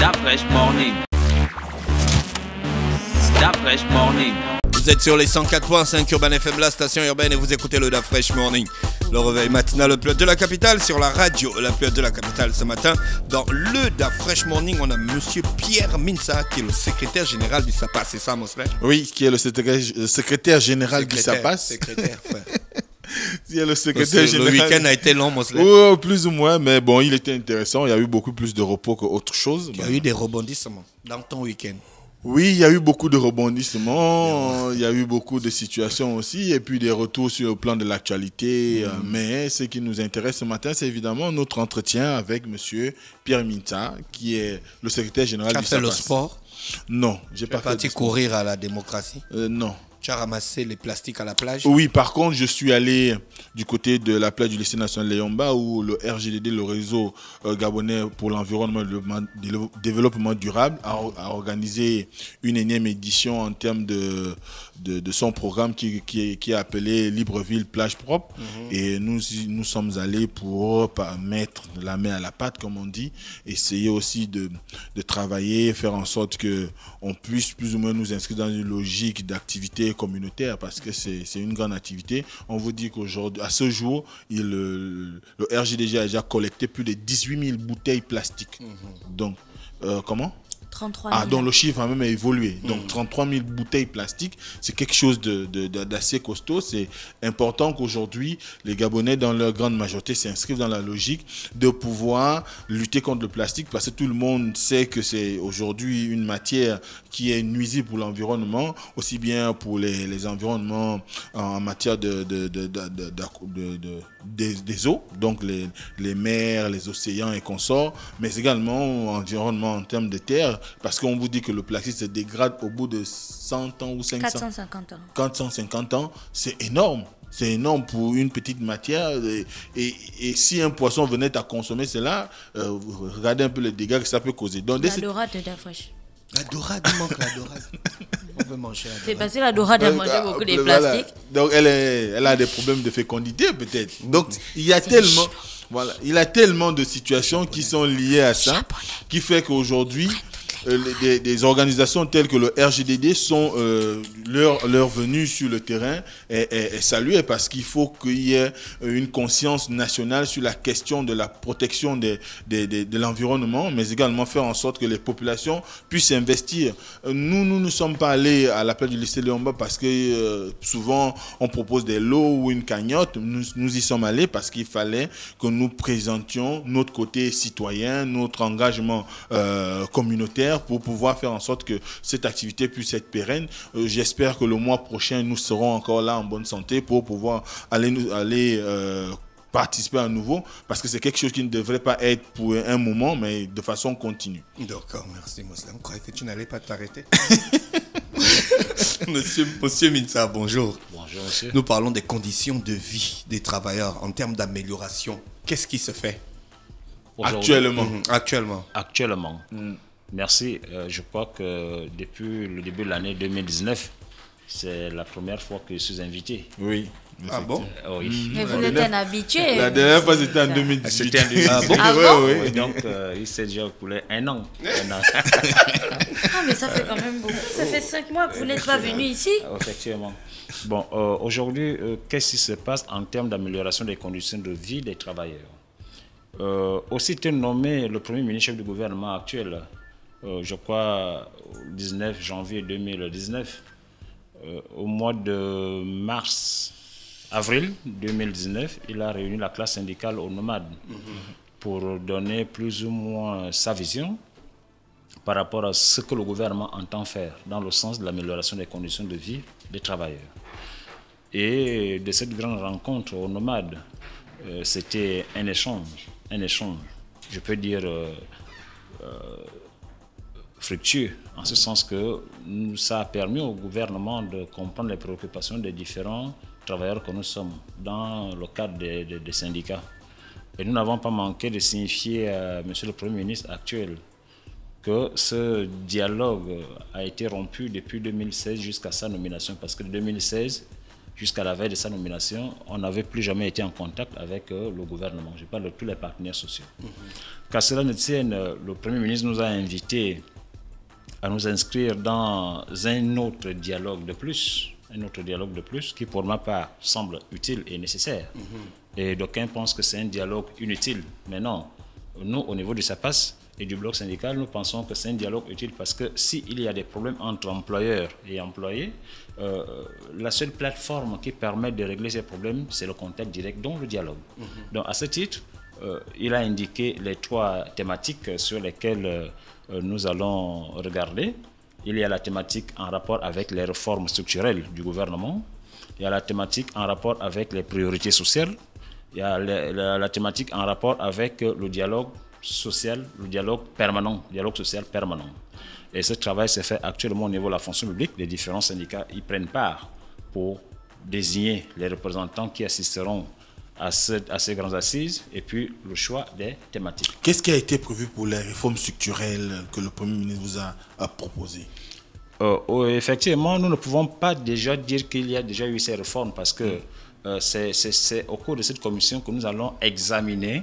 Da Fresh Morning. Da Fresh Morning. Vous êtes sur les 104.5 Urban FM, la station urbaine, et vous écoutez le Da Fresh Morning. Le réveil matinal, le plus de la capitale, sur la radio, la plus de la capitale ce matin. Dans le Da Fresh Morning, on a monsieur Pierre Mintsa, qui est le secrétaire général du SAPAS, c'est ça, Mosley? Oui, qui est le secrétaire général du SAPAS. Secrétaire, frère. Il est le secrétaire général. Le week-end a été long, Mosley. Oh, plus ou moins, mais bon, il était intéressant. Il y a eu beaucoup plus de repos qu'autre chose. Il y a eu des rebondissements dans ton week-end. Oui, il y a eu beaucoup de rebondissements, il y a eu beaucoup de situations aussi, et puis des retours sur le plan de l'actualité. Mais ce qui nous intéresse ce matin, c'est évidemment notre entretien avec monsieur Pierre Mintsa, qui est le secrétaire général du SAPAS. Tu as fait le sport? Non, j'ai pas fait. Tu es parti courir à la démocratie? Non. Tu as ramassé les plastiques à la plage? Oui, par contre, je suis allé du côté de la plage du lycée national Léomba où le RGDD, le réseau gabonais pour l'environnement et le développement durable, a organisé une énième édition en termes de son programme qui est appelé Libreville Plage Propre. Et nous sommes allés pour mettre la main à la pâte, comme on dit, essayer aussi de travailler, faire en sorte qu'on puisse plus ou moins nous inscrire dans une logique d'activité communautaire, parce que c'est une grande activité. On vous dit qu'aujourd'hui, à ce jour, le RGDG a déjà collecté plus de 18 000 bouteilles plastiques. Donc, comment? 33 000. Donc le chiffre a même évolué. Donc 33 000 bouteilles plastiques, c'est quelque chose d'assez costaud. C'est important qu'aujourd'hui, les Gabonais, dans leur grande majorité, s'inscrivent dans la logique de pouvoir lutter contre le plastique, parce que tout le monde sait que c'est aujourd'hui une matière qui est nuisible pour l'environnement, aussi bien pour les environnements en matière des eaux, donc les mers, les océans et consorts, mais également environnement en termes de terre, parce qu'on vous dit que le plastique se dégrade au bout de 100 ans ou 500 450 ans. 450 ans, c'est énorme. C'est énorme pour une petite matière. Et si un poisson venait à consommer cela, regardez un peu les dégâts que ça peut causer. Donc, La dorade de Da Fresh. La dorade, il manque la dorade. On peut manger la dorade. C'est parce que la dorade a mangé beaucoup de plastiques. Donc elle a des problèmes de fécondité peut-être. Donc il y a tellement... Voilà, il y a tellement de situations qui sont liées à ça, qui fait qu'aujourd'hui, des organisations telles que le RGDD sont leur venue sur le terrain est saluée, parce qu'il faut qu'il y ait une conscience nationale sur la question de la protection de l'environnement, mais également faire en sorte que les populations puissent investir. Nous ne sommes pas allés à l'appel du lycée Léomba parce que souvent on propose des lots ou une cagnotte. Nous y sommes allés parce qu'il fallait que nous présentions notre côté citoyen, notre engagement communautaire, pour pouvoir faire en sorte que cette activité puisse être pérenne. J'espère que le mois prochain, nous serons encore là en bonne santé pour pouvoir aller participer à nouveau, parce que c'est quelque chose qui ne devrait pas être pour un moment, mais de façon continue. D'accord, merci Moslem. Je croyais que tu n'allais pas t'arrêter. Monsieur Mintsa, bonjour. Bonjour, monsieur. Nous parlons des conditions de vie des travailleurs en termes d'amélioration. Qu'est-ce qui se fait actuellement? Actuellement. Merci. Je crois que depuis le début de l'année 2019, c'est la première fois que je suis invité. Oui. Ah bon? Oui. Mais vous êtes un habitué. La dernière fois, c'était en 2018. C'était en 2018. Ah bon? Oui. Donc, il s'est déjà écoulé un an. Ah, mais ça fait quand même beaucoup. Ça fait 5 mois que vous n'êtes pas venu ici. Effectivement. Bon, aujourd'hui, qu'est-ce qui se passe en termes d'amélioration des conditions de vie des travailleurs? Aussitôt nommé le Premier ministre chef du gouvernement actuel, je crois, le 19 janvier 2019, au mois de avril 2019, il a réuni la classe syndicale aux nomades pour donner plus ou moins sa vision par rapport à ce que le gouvernement entend faire dans le sens de l'amélioration des conditions de vie des travailleurs. Et de cette grande rencontre aux nomades, c'était un échange, je peux dire fructueux, en ce sens que ça a permis au gouvernement de comprendre les préoccupations des différents travailleurs que nous sommes dans le cadre des syndicats. Et nous n'avons pas manqué de signifier à Monsieur le Premier ministre actuel que ce dialogue a été rompu depuis 2016 jusqu'à sa nomination, parce que de 2016 jusqu'à la veille de sa nomination, on n'avait plus jamais été en contact avec le gouvernement. Je parle de tous les partenaires sociaux. Qu'à cela ne tienne, le Premier ministre nous a invités à nous inscrire dans un autre dialogue de plus, qui pour ma part semble utile et nécessaire. Et d'aucuns pensent que c'est un dialogue inutile. Mais non, nous, au niveau du SAPAS et du bloc syndical, nous pensons que c'est un dialogue utile parce que s'il y a des problèmes entre employeurs et employés, la seule plateforme qui permet de régler ces problèmes, c'est le contact direct, donc le dialogue. Donc à ce titre, il a indiqué les 3 thématiques sur lesquelles nous allons regarder. Il y a la thématique en rapport avec les réformes structurelles du gouvernement. Il y a la thématique en rapport avec les priorités sociales. Il y a la thématique en rapport avec le dialogue social, le dialogue social permanent. Et ce travail se fait actuellement au niveau de la fonction publique. Les différents syndicats y prennent part pour désigner les représentants qui assisteront à ces grandes assises et puis le choix des thématiques. Qu'est-ce qui a été prévu pour les réformes structurelles que le Premier ministre vous a proposées? Effectivement, nous ne pouvons pas déjà dire qu'il y a déjà eu ces réformes parce que c'est au cours de cette commission que nous allons examiner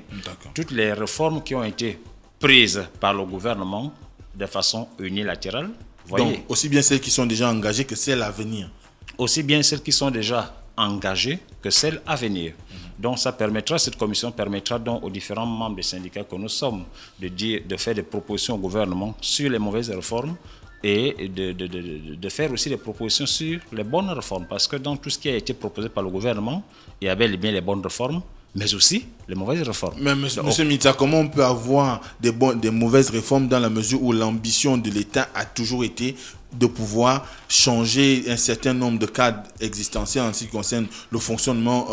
toutes les réformes qui ont été prises par le gouvernement de façon unilatérale. Donc, aussi bien celles qui sont déjà engagées que celles à venir. Aussi bien celles qui sont déjà engagées que celles à venir. Donc cette commission permettra donc aux différents membres des syndicats que nous sommes de faire des propositions au gouvernement sur les mauvaises réformes et de faire aussi des propositions sur les bonnes réformes. Parce que dans tout ce qui a été proposé par le gouvernement, il y avait bien les bonnes réformes, mais aussi les mauvaises réformes. Mais monsieur Mita, comment on peut avoir des mauvaises réformes dans la mesure où l'ambition de l'État a toujours été de pouvoir changer un certain nombre de cadres existentiels en ce qui concerne le fonctionnement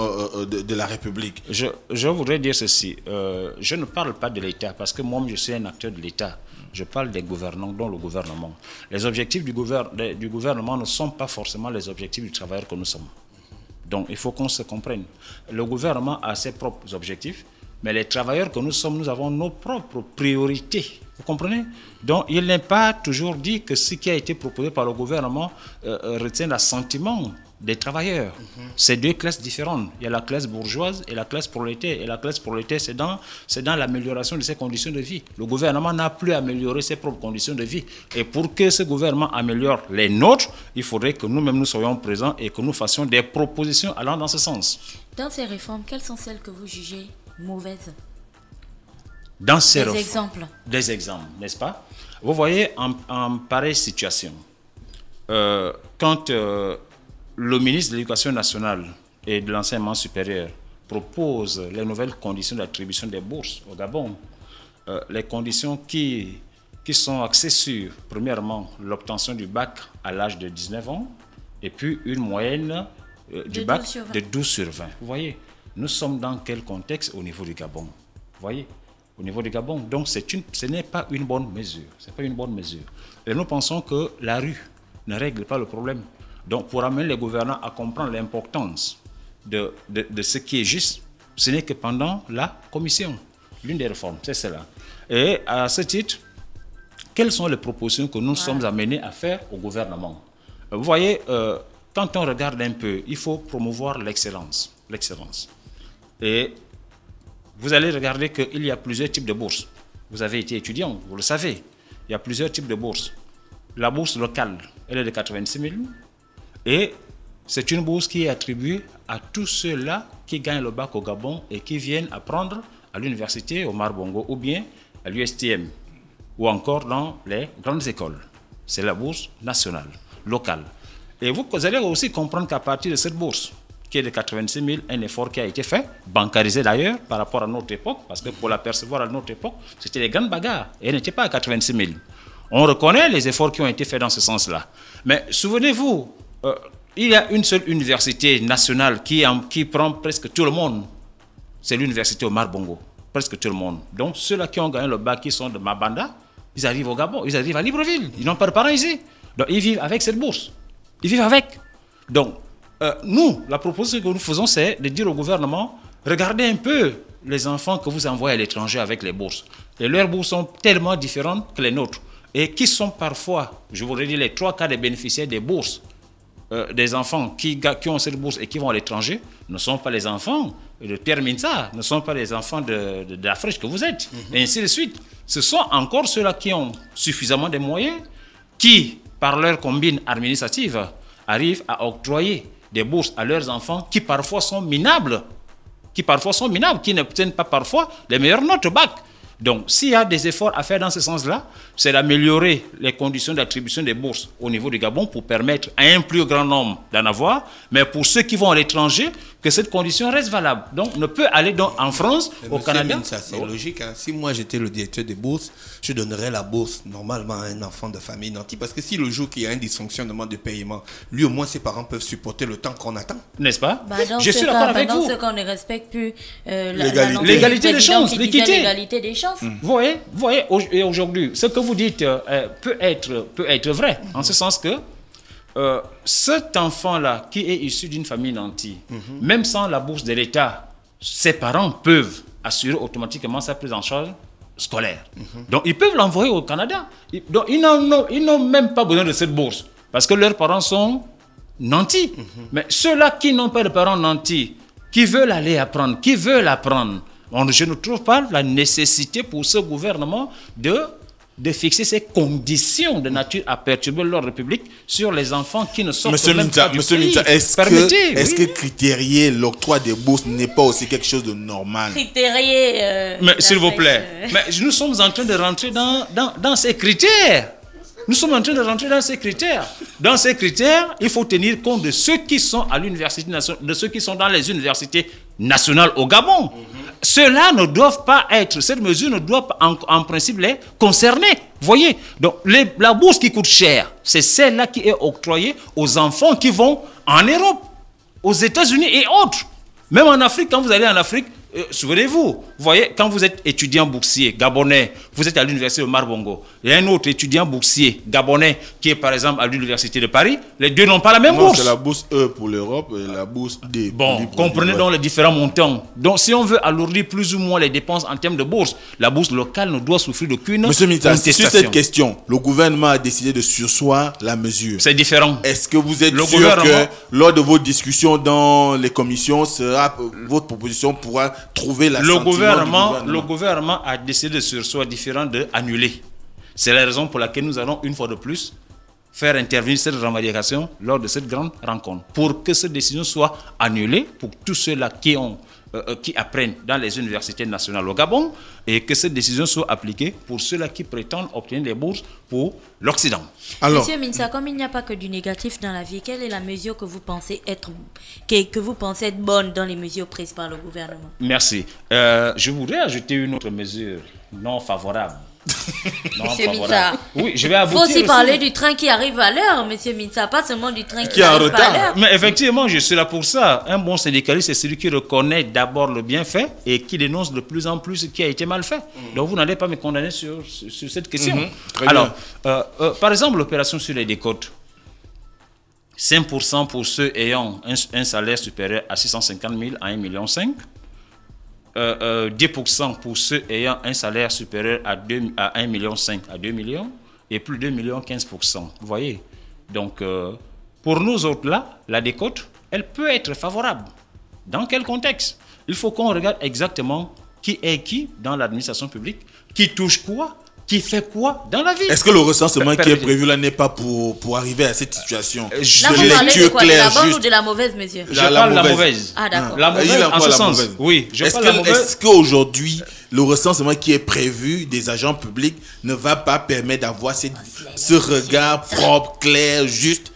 de la République? Je voudrais dire ceci. Je ne parle pas de l'État parce que moi, je suis un acteur de l'État. Je parle des gouvernants, dont le gouvernement. Les objectifs du gouvernement ne sont pas forcément les objectifs du travailleur que nous sommes. Donc, il faut qu'on se comprenne. Le gouvernement a ses propres objectifs, mais les travailleurs que nous sommes, nous avons nos propres priorités. Vous comprenez? Donc, il n'est pas toujours dit que ce qui a été proposé par le gouvernement retient l'assentiment des travailleurs. C'est 2 classes différentes. Il y a la classe bourgeoise et la classe prolétaire. Et la classe prolétaire, c'est dans l'amélioration de ses conditions de vie. Le gouvernement n'a plus amélioré ses propres conditions de vie. Et pour que ce gouvernement améliore les nôtres, il faudrait que nous-mêmes nous soyons présents et que nous fassions des propositions allant dans ce sens. Dans ces réformes, quelles sont celles que vous jugez mauvaises? Dans ces Des exemples. Des exemples, n'est-ce pas? Vous voyez, en pareille situation, quand le ministre de l'Éducation nationale et de l'enseignement supérieur propose les nouvelles conditions d'attribution des bourses au Gabon, les conditions qui sont axées sur, premièrement, l'obtention du bac à l'âge de 19 ans et puis une moyenne du bac de 12 sur 20. Vous voyez, nous sommes dans quel contexte au niveau du Gabon? Vous voyez, au niveau du Gabon. Donc, ce n'est pas une bonne mesure. C'est pas une bonne mesure. Et nous pensons que la rue ne règle pas le problème. Donc, pour amener les gouvernants à comprendre l'importance de ce qui est juste, ce n'est que pendant la commission. L'une des réformes, c'est cela. Et à ce titre, quelles sont les propositions que nous sommes amenés à faire au gouvernement? Vous voyez, quand on regarde un peu, il faut promouvoir l'excellence. Et vous allez regarder qu'il y a plusieurs types de bourses. Vous avez été étudiant, vous le savez. Il y a plusieurs types de bourses. La bourse locale, elle est de 86 000. Et c'est une bourse qui est attribuée à tous ceux-là qui gagnent le bac au Gabon et qui viennent apprendre à l'université Omar Bongo ou bien à l'USTM ou encore dans les grandes écoles. C'est la bourse nationale, locale. Et vous allez aussi comprendre qu'à partir de cette bourse, qui est de 86 000, un effort qui a été fait, bancarisé d'ailleurs par rapport à notre époque, parce que pour l'apercevoir à notre époque, c'était des grandes bagarres et elle n'était pas à 86 000. On reconnaît les efforts qui ont été faits dans ce sens-là. Mais souvenez-vous, il y a une seule université nationale qui prend presque tout le monde. C'est l'université Omar Bongo. Presque tout le monde. Donc ceux-là qui ont gagné le bac, qui sont de Mabanda, ils arrivent au Gabon, ils arrivent à Libreville. Ils n'ont pas de parents ici. Donc ils vivent avec cette bourse. Ils vivent avec. Donc nous, la proposition que nous faisons, c'est de dire au gouvernement, regardez un peu les enfants que vous envoyez à l'étranger avec les bourses. Et leurs bourses sont tellement différentes que les nôtres. Et qui sont parfois, je voudrais dire, les 3 quarts des bénéficiaires des bourses des enfants qui ont cette bourse et qui vont à l'étranger ne sont pas les enfants de Pierre Minsa, ne sont pas les enfants de la Fraîche que vous êtes, et ainsi de suite. Ce sont encore ceux-là qui ont suffisamment de moyens, qui, par leur combine administrative, arrivent à octroyer des bourses à leurs enfants qui parfois sont minables, qui n'obtiennent pas parfois les meilleures notes au bac. Donc, s'il y a des efforts à faire dans ce sens-là, c'est d'améliorer les conditions d'attribution des bourses au niveau du Gabon pour permettre à un plus grand nombre d'en avoir, mais pour ceux qui vont à l'étranger, que cette condition reste valable. Donc, on ne peut aller en France, au Canada. Ça, c'est logique. Hein. Si moi, j'étais le directeur des bourses, je donnerais la bourse normalement à un enfant de famille nantie. Parce que si le jour qu'il y a un dysfonctionnement de paiement, lui, au moins, ses parents peuvent supporter le temps qu'on attend. N'est-ce pas? Je suis d'accord avec vous. Dans ce cas, on ne respecte plus l'égalité des chances, l'équité. L'égalité des chances. Vous voyez, et aujourd'hui, ce que vous dites peut être vrai, en ce sens que cet enfant-là, qui est issu d'une famille nantie, même sans la bourse de l'État, ses parents peuvent assurer automatiquement sa prise en charge scolaire. Donc, ils peuvent l'envoyer au Canada. Donc, ils n'ont même pas besoin de cette bourse, parce que leurs parents sont nantis. Mais ceux-là qui n'ont pas de parents nantis, qui veulent aller apprendre, qui veulent apprendre, je ne trouve pas la nécessité pour ce gouvernement de fixer ces conditions de nature à perturber l'ordre public sur les enfants qui ne sortent même pas du pays. Est-ce que critérier l'octroi des bourses n'est pas aussi quelque chose de normal? Mais s'il vous plaît, mais nous sommes en train de rentrer dans ces critères. Nous sommes en train de rentrer dans ces critères. Dans ces critères, il faut tenir compte de ceux qui sont à l'université nationale, de ceux qui sont dans les universités nationales au Gabon. Ceux-là ne doivent pas être, cette mesure ne doit pas en principe les concerner. Voyez, donc la bourse qui coûte cher, c'est celle-là qui est octroyée aux enfants qui vont en Europe, aux États-Unis et autres. Même en Afrique, quand vous allez en Afrique, souvenez-vous, voyez, quand vous êtes étudiant boursier gabonais, vous êtes à l'université de Marbongo, il y a un autre étudiant boursier gabonais qui est par exemple à l'université de Paris, les deux n'ont pas la même bourse. C'est la bourse E pour l'Europe et la bourse D. Bon, comprenez donc les différents montants. Donc si on veut alourdir plus ou moins les dépenses en termes de bourse, la bourse locale ne doit souffrir d'aucune contestation. Sur cette question, le gouvernement a décidé de surseoir la mesure. C'est différent. Est-ce que vous êtes sûr que lors de vos discussions dans les commissions, votre proposition pourra trouver la le gouvernement a décidé de surseoir différent de annuler. C'est la raison pour laquelle nous allons une fois de plus faire intervenir cette revendication lors de cette grande rencontre pour que cette décision soit annulée pour tous ceux-là qui apprennent dans les universités nationales au Gabon et que cette décision soit appliquée pour ceux-là qui prétendent obtenir des bourses pour l'Occident. Alors, Monsieur Minsa, comme il n'y a pas que du négatif dans la vie, quelle est la mesure que vous pensez être bonne dans les mesures prises par le gouvernement? Merci. Je voudrais ajouter une autre mesure non favorable. Monsieur Minsa, oui, je vais aboutir. Il faut aussi parler du train qui arrive à l'heure, Monsieur Minsa, pas seulement du train qui arrive à l'heure. Mais effectivement, je suis là pour ça. Un bon syndicaliste, c'est celui qui reconnaît d'abord le bienfait et qui dénonce de plus en plus ce qui a été mal fait. Donc vous n'allez pas me condamner sur cette question. Alors, par exemple, l'opération sur les décotes. 5% pour ceux ayant un salaire supérieur à 650 000 à 1,5 million. 10% pour ceux ayant un salaire supérieur à 1,5 million à 2 millions et plus de 2 millions 15%. Vous voyez? Donc, pour nous autres là, la décote, elle peut être favorable. Dans quel contexte? Il faut qu'on regarde exactement qui est qui dans l'administration publique, qui touche quoi, qui fait quoi dans la vie. Est-ce que le recensement qui est prévu là n'est pas pour arriver à cette situation? Là, vous parlez de quoi? De la bonne ou de la mauvaise, monsieur? Je parle de la mauvaise. Ah, d'accord. La mauvaise en ce sens. Oui, je parle de la mauvaise. Est-ce qu'aujourd'hui, le recensement qui est prévu des agents publics ne va pas permettre d'avoir ce regard propre, clair, juste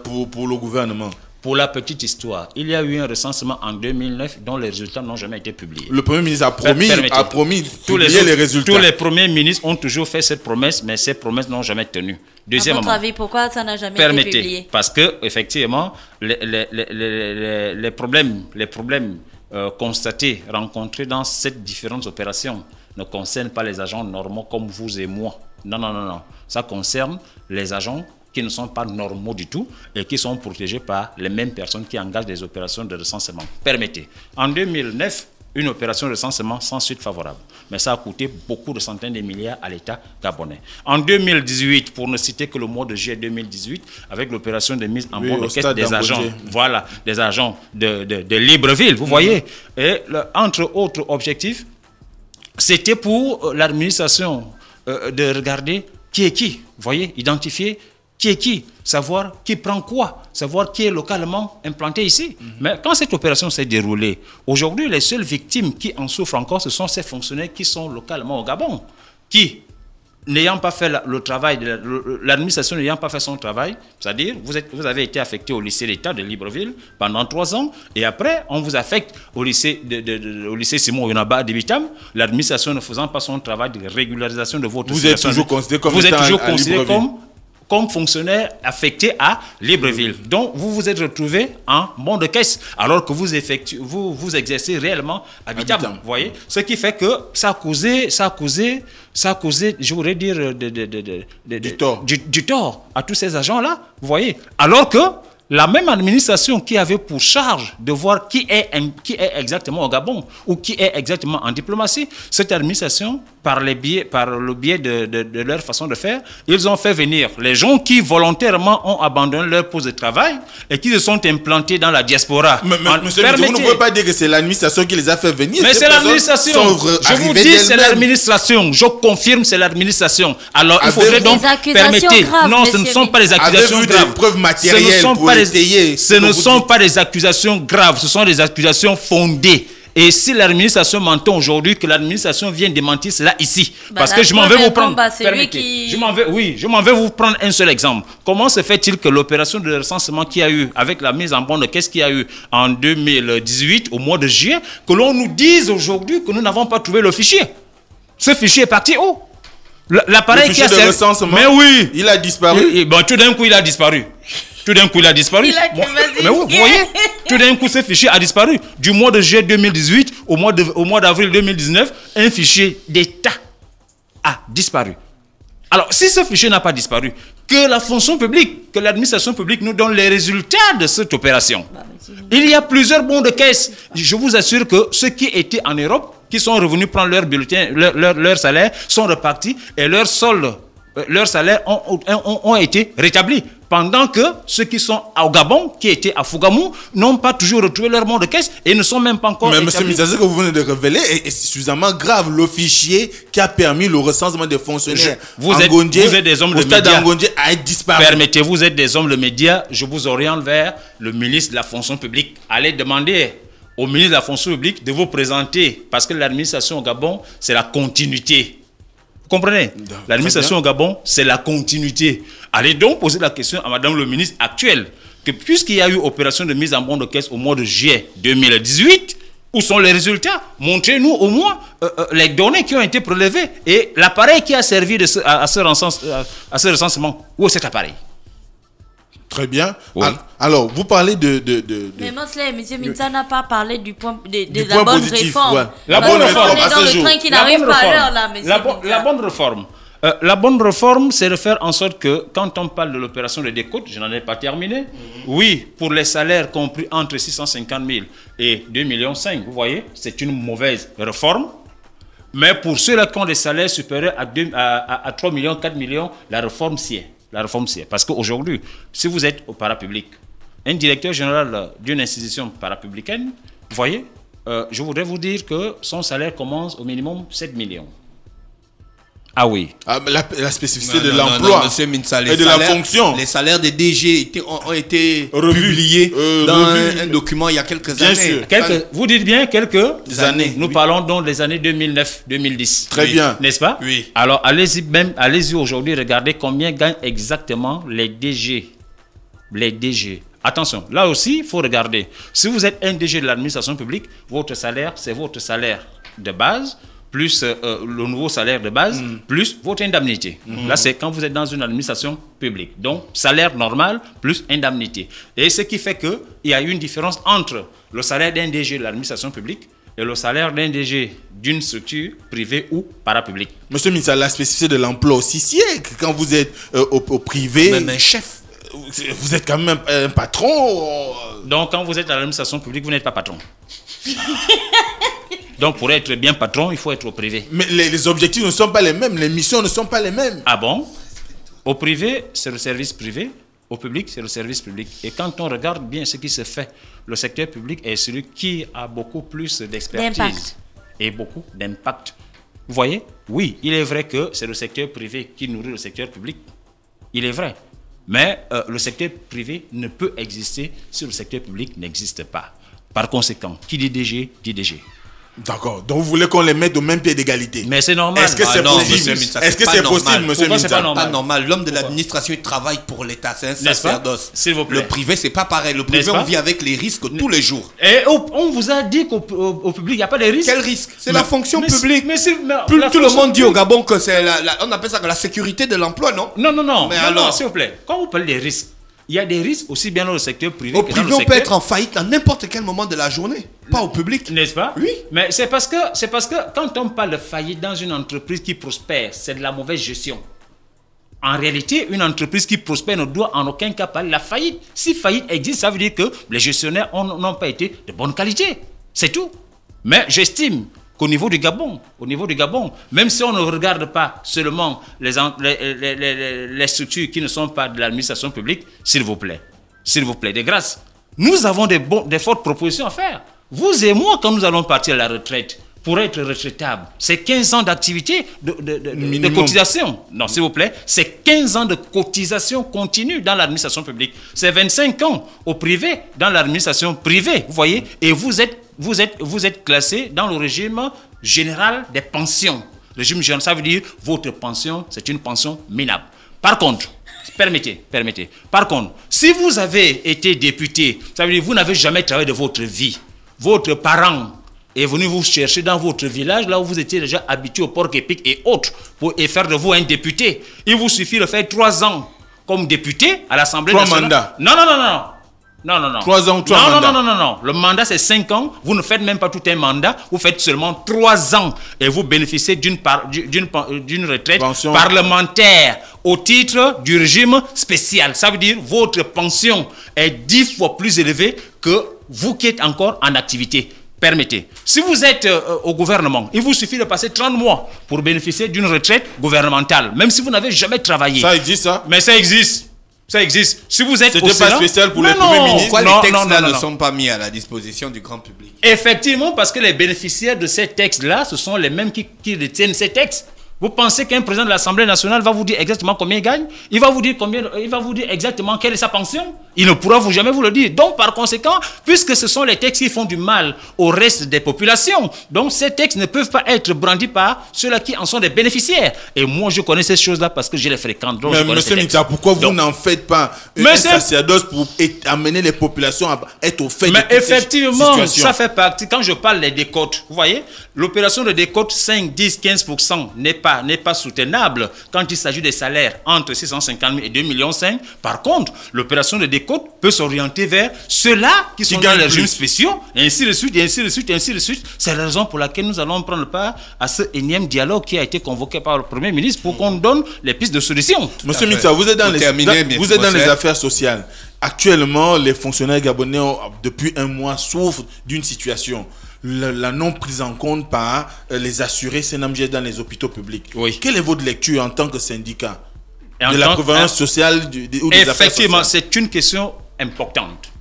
pour le gouvernement? Pour la petite histoire, il y a eu un recensement en 2009 dont les résultats n'ont jamais été publiés. Le Premier ministre a promis de publier les résultats. Tous les premiers ministres ont toujours fait cette promesse, mais ces promesses n'ont jamais tenu. Deuxièmement, à votre avis, pourquoi ça n'a jamais été publié? Parce que effectivement, les problèmes constatés, rencontrés dans ces différentes opérations ne concernent pas les agents normaux comme vous et moi. Non. Ça concerne les agents qui ne sont pas normaux du tout et qui sont protégés par les mêmes personnes qui engagent des opérations de recensement. Permettez, en 2009, une opération de recensement sans suite favorable. mais ça a coûté beaucoup de centaines de milliards à l'État gabonais. En 2018, pour ne citer que le mois de juillet 2018, avec l'opération de mise en bonne de caisse des agents, voilà, des agents de Libreville, vous voyez. Et entre autres objectifs, c'était pour l'administration de regarder qui est qui, vous voyez, identifier qui est qui, savoir qui prend quoi, savoir qui est localement implanté ici. Mais quand cette opération s'est déroulée, aujourd'hui, les seules victimes qui en souffrent encore, ce sont ces fonctionnaires qui sont localement au Gabon, qui, n'ayant pas fait le travail, l'administration n'ayant pas fait son travail, c'est-à-dire vous avez été affecté au lycée d'État de Libreville pendant 3 ans, et après on vous affecte au lycée Simon Yonaba de Bitam, l'administration ne faisant pas son travail de régularisation de votre situation. Vous êtes toujours considéré comme fonctionnaire affecté à Libreville. Donc, vous vous êtes retrouvé en bon de caisse, alors que vous exercez réellement à Bitam. Vous voyez? Ce qui fait que ça a causé, je voudrais dire, du tort à tous ces agents-là. Vous voyez? Alors que la même administration qui avait pour charge de voir qui est exactement au Gabon ou qui est exactement en diplomatie, cette administration, par le biais de leur façon de faire, ils ont fait venir les gens qui volontairement ont abandonné leur poste de travail et qui se sont implantés dans la diaspora. Monsieur, vous ne pouvez pas dire que c'est l'administration qui les a fait venir. Mais c'est l'administration. Je vous dis, c'est l'administration. Je confirme, c'est l'administration. Alors, il faudrait donc permettre. Non, ce ne sont pas des accusations graves. Avez-vous des preuves matérielles pour étayer? Ce ne sont pas des accusations graves, ce sont des accusations fondées. Et si l'administration m'entend aujourd'hui, que l'administration vient démentir cela ici. Parce que je m'en vais vous prendre. Je m'en vais vous prendre un seul exemple. Comment se fait-il que l'opération de recensement qu'il y a eu, avec la mise en bonne de caisse qu'il y a eu en 2018, au mois de juillet, que l'on nous dise aujourd'hui que nous n'avons pas trouvé le fichier? Ce fichier est parti où? L'appareil qui a servi. Mais oui. Il a disparu. Tout d'un coup, il a disparu. Tout d'un coup, il a disparu. Mais oui, vous voyez, tout d'un coup, ce fichier a disparu. Du mois de juillet 2018 au mois d'avril 2019, un fichier d'État a disparu. Alors, si ce fichier n'a pas disparu, que la fonction publique, que l'administration publique nous donne les résultats de cette opération. Il y a plusieurs bons de caisse. Je vous assure que ceux qui étaient en Europe, qui sont revenus prendre leur bulletin, leur salaire, sont repartis et leurs soldes, leurs salaires ont été rétablis. Pendant que ceux qui sont au Gabon, qui étaient à Fougamou, n'ont pas toujours retrouvé leur mot de caisse et ne sont même pas encore établis. Mais M. Missa, ce que vous venez de révéler est suffisamment grave. Le fichier qui a permis le recensement des fonctionnaires vous êtes des hommes de médias. A disparu. Permettez, vous êtes des hommes de médias. Je vous oriente vers le ministre de la fonction publique. Allez demander au ministre de la fonction publique de vous présenter, parce que l'administration au Gabon, c'est la continuité. Vous comprenez? L'administration au Gabon, c'est la continuité. Allez donc poser la question à Madame le ministre actuel, que puisqu'il y a eu opération de mise en bonne de caisse au mois de juillet 2018, où sont les résultats? Montrez-nous au moins les données qui ont été prélevées et l'appareil qui a servi à ce recensement. Où est cet appareil? Très bien. Oui. Alors, vous parlez de... Mais Mosley, M. Mintsa n'a pas parlé du point de la bonne réforme. Ouais. La bonne réforme, à ce jour. La bonne réforme. La bonne réforme, c'est de faire en sorte que, quand on parle de l'opération de décote, je n'en ai pas terminé, oui, pour les salaires compris entre 650 000 et 2,5 millions, vous voyez, c'est une mauvaise réforme. Mais pour ceux-là qui ont des salaires supérieurs à 3 millions, 4 millions, la réforme s'y est. La réforme, c'est parce qu'aujourd'hui, si vous êtes au parapublic, un directeur général d'une institution parapublicaine, vous voyez, je voudrais vous dire que son salaire commence au minimum 7 millions. Ah oui. La spécificité de l'emploi et de la fonction. Les salaires des DG ont été publiés dans un document il y a quelques années. Sûr. Vous dites bien quelques années. Nous parlons donc des années 2009-2010. Très bien. N'est-ce pas? Oui. Alors allez-y aujourd'hui, regardez combien gagnent exactement les DG. Les DG. Attention, là aussi, il faut regarder. Si vous êtes un DG de l'administration publique, votre salaire, c'est votre salaire de base, plus le nouveau salaire de base, plus votre indemnité. Là, c'est quand vous êtes dans une administration publique. Donc, salaire normal plus indemnité. Et ce qui fait qu'il y a une différence entre le salaire d'un DG de l'administration publique et le salaire d'un DG d'une structure privée ou parapublique. Monsieur Mintsa, la spécificité de l'emploi aussi, c'est que quand vous êtes au privé... Même un chef. Vous êtes quand même un patron. Donc, quand vous êtes à l'administration publique, vous n'êtes pas patron. Donc pour être bien patron, il faut être au privé. Mais les objectifs ne sont pas les mêmes, les missions ne sont pas les mêmes. Ah bon? Au privé, c'est le service privé. Au public, c'est le service public. Et quand on regarde bien ce qui se fait, le secteur public est celui qui a beaucoup plus d'expertise et beaucoup d'impact. Vous voyez? Oui, il est vrai que c'est le secteur privé qui nourrit le secteur public. Il est vrai. Mais le secteur privé ne peut exister si le secteur public n'existe pas. Par conséquent, qui dit DG, dit DG. D'accord. Donc vous voulez qu'on les mette au même pied d'égalité. Mais c'est normal. Est-ce que c'est possible? Est-ce que c'est possible, monsieur Pourquoi c'est pas Minta? normal? Pas normal. L'homme de l'administration, il travaille pour l'État. C'est un sacerdoce. S'il vous plaît. Le privé, c'est pas pareil. Le privé, on vit avec les risques tous les jours. Et on vous a dit qu'au public, il n'y a pas de risque. Quel risque? C'est la fonction publique. Tout le monde dit au Gabon que c'est on appelle ça la sécurité de l'emploi, non? Non. Mais Non, alors, s'il vous plaît. Quand vous parlez des risques, il y a des risques aussi bien dans le secteur privé au que dans privé, le on secteur. peut être en faillite à n'importe quel moment de la journée, pas au public. N'est-ce pas? Oui. Mais c'est parce que quand on parle de faillite dans une entreprise qui prospère, c'est de la mauvaise gestion. En réalité, une entreprise qui prospère ne doit en aucun cas parler de la faillite. Si faillite existe, ça veut dire que les gestionnaires n'ont pas été de bonne qualité. C'est tout. Mais j'estime qu'au niveau du Gabon, même si on ne regarde pas seulement les structures qui ne sont pas de l'administration publique, s'il vous plaît, de grâce, nous avons des fortes propositions à faire. Vous et moi, quand nous allons partir à la retraite, pour être retraitable, c'est 15 ans d'activité de cotisation. Non, s'il vous plaît, c'est 15 ans de cotisation continue dans l'administration publique. C'est 25 ans au privé, dans l'administration privée, vous voyez, et vous êtes classé dans le régime général des pensions. Le régime général, ça veut dire votre pension, c'est une pension minable. Par contre, permettez. Par contre, si vous avez été député, ça veut dire que vous n'avez jamais travaillé de votre vie. Votre parent est venu vous chercher dans votre village, là où vous étiez déjà habitué au porc épic et autres, et faire de vous un député. Il vous suffit de faire 3 ans comme député à l'Assemblée nationale. 3 mandats. Non. 3 ans ou 3 mandats. Non. Le mandat, c'est 5 ans. Vous ne faites même pas tout un mandat. Vous faites seulement 3 ans. Et vous bénéficiez d'une retraite parlementaire au titre du régime spécial. Ça veut dire que votre pension est 10 fois plus élevée que vous qui êtes encore en activité. Permettez. Si vous êtes au gouvernement, il vous suffit de passer 30 mois pour bénéficier d'une retraite gouvernementale, même si vous n'avez jamais travaillé. Ça existe, ça? Mais ça existe. Si vous êtes C'était pas spécial pour les premiers ministres. Pourquoi les textes-là ne sont pas mis à la disposition du grand public? Effectivement, parce que les bénéficiaires de ces textes-là, ce sont les mêmes qui détiennent ces textes. Vous pensez qu'un président de l'Assemblée nationale va vous dire exactement combien il gagne? Il va vous dire exactement quelle est sa pension? Il ne pourra jamais vous le dire. Donc, par conséquent, puisque ce sont les textes qui font du mal au reste des populations, donc ces textes ne peuvent pas être brandis par ceux-là qui en sont des bénéficiaires. Et moi, je connais ces choses-là parce que je les fréquente. Donc, mais monsieur Minta, pourquoi vous n'en faites pas un sacerdoce pour amener les populations à être au fait de toutes effectivement, ces ça fait partie. Quand je parle des décotes, vous voyez, l'opération de décote 5, 10, 15% n'est pas soutenable quand il s'agit des salaires entre 650 000 et 2,5 millions. Par contre, l'opération de décote peut s'orienter vers ceux-là qui sont dans les régimes spéciaux, et ainsi de suite. C'est la raison pour laquelle nous allons prendre part à ce énième dialogue qui a été convoqué par le Premier ministre pour qu'on donne les pistes de solution. Monsieur Minta, vous êtes dans les affaires sociales. Actuellement, les fonctionnaires gabonais, depuis un mois, souffrent d'une situation. La non prise en compte par les assurés CNAMG dans les hôpitaux publics. Oui. Quelle est votre lecture en tant que syndicat de la prévoyance sociale ou des affaires sociales? Effectivement, c'est une question importante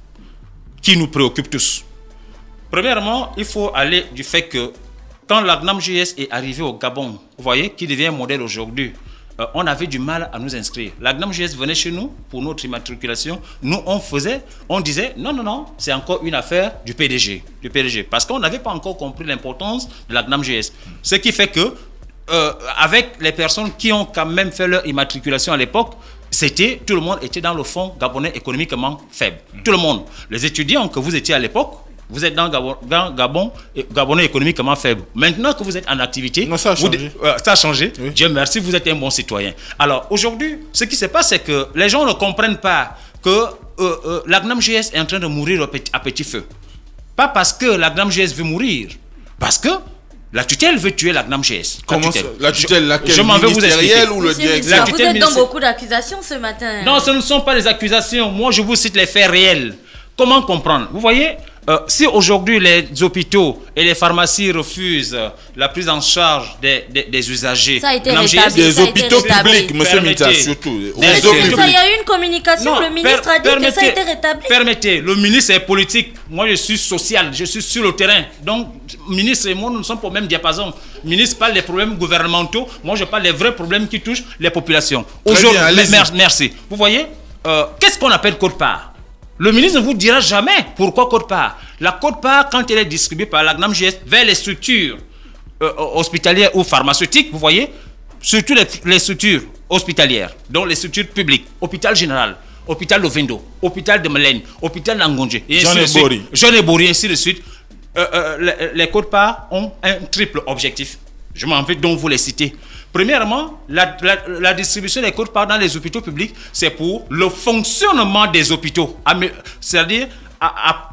qui nous préoccupe tous. Premièrement, il faut aller du fait que quand la GNAM-JS est arrivée au Gabon, vous voyez, qui devient un modèle aujourd'hui, on avait du mal à nous inscrire. La GNAM-JS venait chez nous pour notre immatriculation. Nous, on disait, non, c'est encore une affaire du PDG. Parce qu'on n'avait pas encore compris l'importance de la GNAM-JS. Ce qui fait que, avec les personnes qui ont quand même fait leur immatriculation à l'époque, tout le monde était dans le fonds gabonais économiquement faible. Tout le monde. Les étudiants que vous étiez à l'époque, vous êtes dans Gabonais économiquement faible. Maintenant que vous êtes en activité, non, ça a changé. Ça a changé. Oui. Dieu merci, vous êtes un bon citoyen. Alors aujourd'hui, ce qui se passe, c'est que les gens ne comprennent pas que la GNAM-JS est en train de mourir à petit feu. Pas parce que la GNAM-JS veut mourir, parce que la tutelle veut tuer la GNAM-JS. Comment la tutelle, laquelle? Je m'en vais vous expliquer. Ou le directeur? Vous êtes dans beaucoup d'accusations ce matin. Non, ce ne sont pas des accusations. Moi, je vous cite les faits réels. Comment comprendre? Vous voyez, Si aujourd'hui les hôpitaux et les pharmacies refusent la prise en charge des usagers, ça a été rétabli. Des hôpitaux publics, monsieur Minta, surtout. Il y a eu une communication, le ministre a dit que ça a été rétabli. Permettez, le ministre est politique, moi je suis social, je suis sur le terrain. Donc, ministre et moi, nous ne sommes pas au même diapason. Le ministre parle des problèmes gouvernementaux, moi je parle des vrais problèmes qui touchent les populations. Aujourd'hui, merci. Vous voyez, qu'est-ce qu'on appelle quote-part? Le ministre ne vous dira jamais pourquoi quote-part. La quote-part, quand elle est distribuée par la GNAM-GS vers les structures hospitalières ou pharmaceutiques, vous voyez, surtout les structures hospitalières, donc les structures publiques, hôpital général, hôpital de Vendo, hôpital de Mélène, hôpital d'Angondje, Jean Ebori, ainsi de suite. Les quote-part ont un triple objectif. Je m'en vais donc vous les citer. Premièrement, la distribution des quote-part dans les hôpitaux publics, c'est pour le fonctionnement des hôpitaux. C'est-à-dire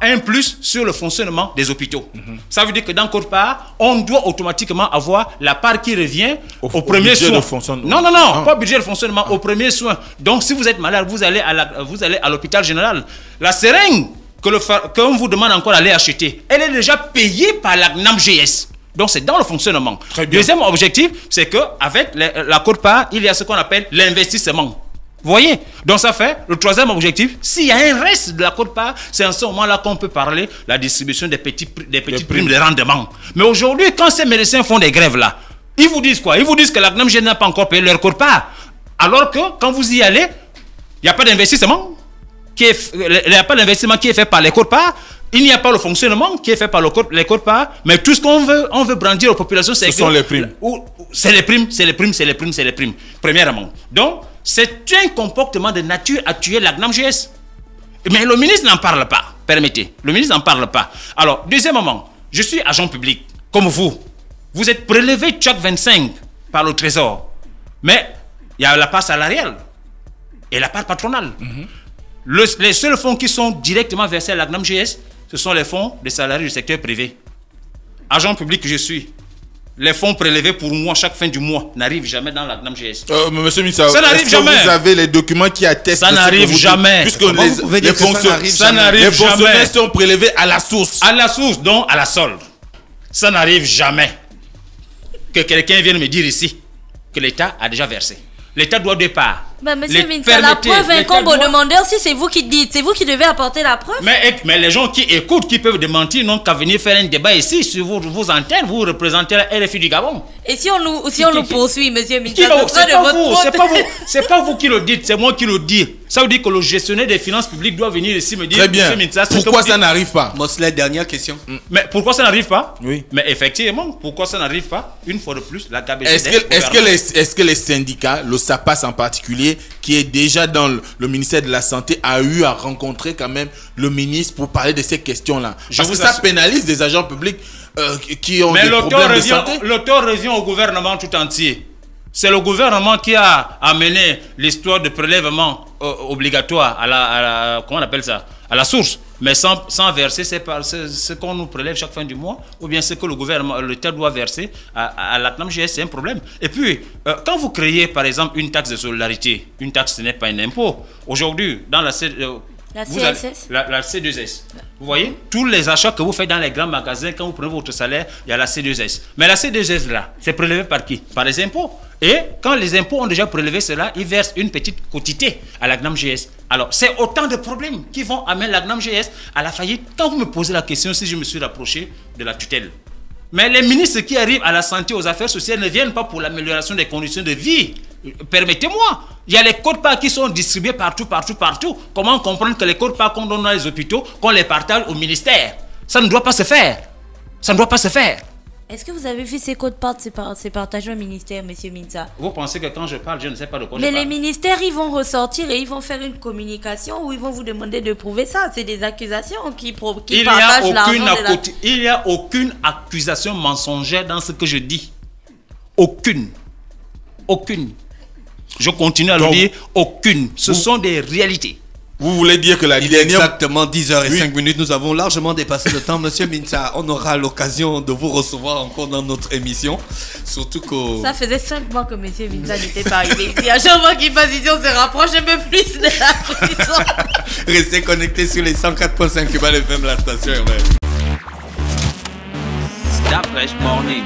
un plus sur le fonctionnement des hôpitaux. Ça veut dire que dans quote-part, on doit automatiquement avoir la part qui revient au premier soin. Non, pas budget de fonctionnement, au premier soin. Donc, si vous êtes malade, vous allez à l'hôpital général. La seringue qu'on vous demande encore d'aller acheter, elle est déjà payée par la GNAM-GS. Donc, c'est dans le fonctionnement. Deuxième objectif, c'est qu'avec la quote-part, il y a ce qu'on appelle l'investissement. Vous voyez? Donc, ça fait le troisième objectif. S'il y a un reste de la quote-part, c'est en ce moment-là qu'on peut parler de la distribution des petites primes de rendement. Mais aujourd'hui, quand ces médecins font des grèves là, ils vous disent quoi? Ils vous disent que la GNAM-GS n'a pas encore payé leur quote-part. Alors que quand vous y allez, il n'y a pas d'investissement. Il n'y a pas d'investissement qui est fait par les quote-part. Il n'y a pas le fonctionnement qui est fait par les quote-part, mais tout ce qu'on veut, on veut brandir aux populations, c'est les primes. C'est les primes, premièrement. Donc, c'est un comportement de nature à tuer la GNAM-GS. Mais le ministre n'en parle pas, permettez. Le ministre n'en parle pas. Alors, deuxièmement, je suis agent public, comme vous. Vous êtes prélevé chaque 25 par le Trésor. Mais il y a la part salariale et la part patronale. Les seuls fonds qui sont directement versés à la GNAM-GS, ce sont les fonds des salariés du secteur privé. Agent public que je suis, les fonds prélevés pour moi chaque fin du mois n'arrivent jamais dans la GNAM-GS. Monsieur Missa, ça n'arrive jamais. Vous avez les documents qui attestent ça n'arrive jamais. Puisque les fonctionnaires sont prélevés à la source. À la source, donc à la solde. Ça n'arrive jamais. Que quelqu'un vienne me dire ici que l'État a déjà versé. L'État doit de part. Monsieur Minta, la preuve incombe au demandeur si c'est vous qui dites. C'est vous qui devez apporter la preuve. Mais les gens qui écoutent, qui peuvent démentir, n'ont qu'à venir faire un débat ici sur vos antennes. Vous représentez la RFI du Gabon. Et si on nous poursuit, monsieur Minta, c'est pas vous qui le dites, c'est moi qui le dis. Ça veut dire que le gestionnaire des finances publiques doit venir ici me dire. Très bien. Minta, pourquoi ça n'arrive pas? Mosley, dernière question. Mais pourquoi ça n'arrive pas? Oui. Mais effectivement, pourquoi ça n'arrive pas? Une fois de plus, la KBC. Est-ce que les syndicats, le SAPAS en particulier, qui est déjà dans le ministère de la Santé, a eu à rencontrer quand même le ministre pour parler de ces questions-là? Parce que ça pénalise des agents publics qui ont des problèmes de santé. L'auteur revient au gouvernement tout entier. C'est le gouvernement qui a amené l'histoire de prélèvement obligatoire comment on appelle ça, à la source, mais sans verser ce qu'on nous prélève chaque fin du mois, ou bien ce que l'État doit verser à la GNAM-GS, c'est un problème. Et puis, quand vous créez par exemple une taxe de solidarité, une taxe ce n'est pas un impôt. Aujourd'hui, dans la CSS, la C2S. Vous voyez, tous les achats que vous faites dans les grands magasins, quand vous prenez votre salaire, il y a la C2S. Mais la C2S là, c'est prélevé par qui? Par les impôts. Et quand les impôts ont déjà prélevé cela, ils versent une petite quotité à la GNAM-GS. Alors, c'est autant de problèmes qui vont amener la GNAM-GS à la faillite. Quand vous me posez la question si je me suis rapproché de la tutelle. Mais les ministres qui arrivent à la santé, aux affaires sociales ne viennent pas pour l'amélioration des conditions de vie. Permettez-moi. Il y a les quote-part qui sont distribués partout. Comment comprendre que les quote-part qu'on donne dans les hôpitaux, qu'on les partage au ministère? Ça ne doit pas se faire. Est-ce que vous avez vu ces quote-part c'est partagé au ministère, monsieur Minta? Vous pensez que quand je parle, je ne sais pas de quoi je parle? Mais les ministères, ils vont ressortir et ils vont faire une communication où ils vont vous demander de prouver ça. C'est des accusations qui partagent l'argent. Il n'y a aucune accusation mensongère dans ce que je dis. Aucune. Je continue à le dire, aucune. Ce sont des réalités. Vous voulez dire que la Il est dernière... exactement 10h05. Nous avons largement dépassé le temps. Monsieur Mintsa, on aura l'occasion de vous recevoir encore dans notre émission. Surtout que... Ça faisait 5 mois que monsieur Mintsa n'était pas arrivé ici. À chaque fois qu'il passe ici, on se rapproche un peu plus de la prison. Restez connectés sur les 104.5 Urban FM, la station urbaine. Da Fresh Morning.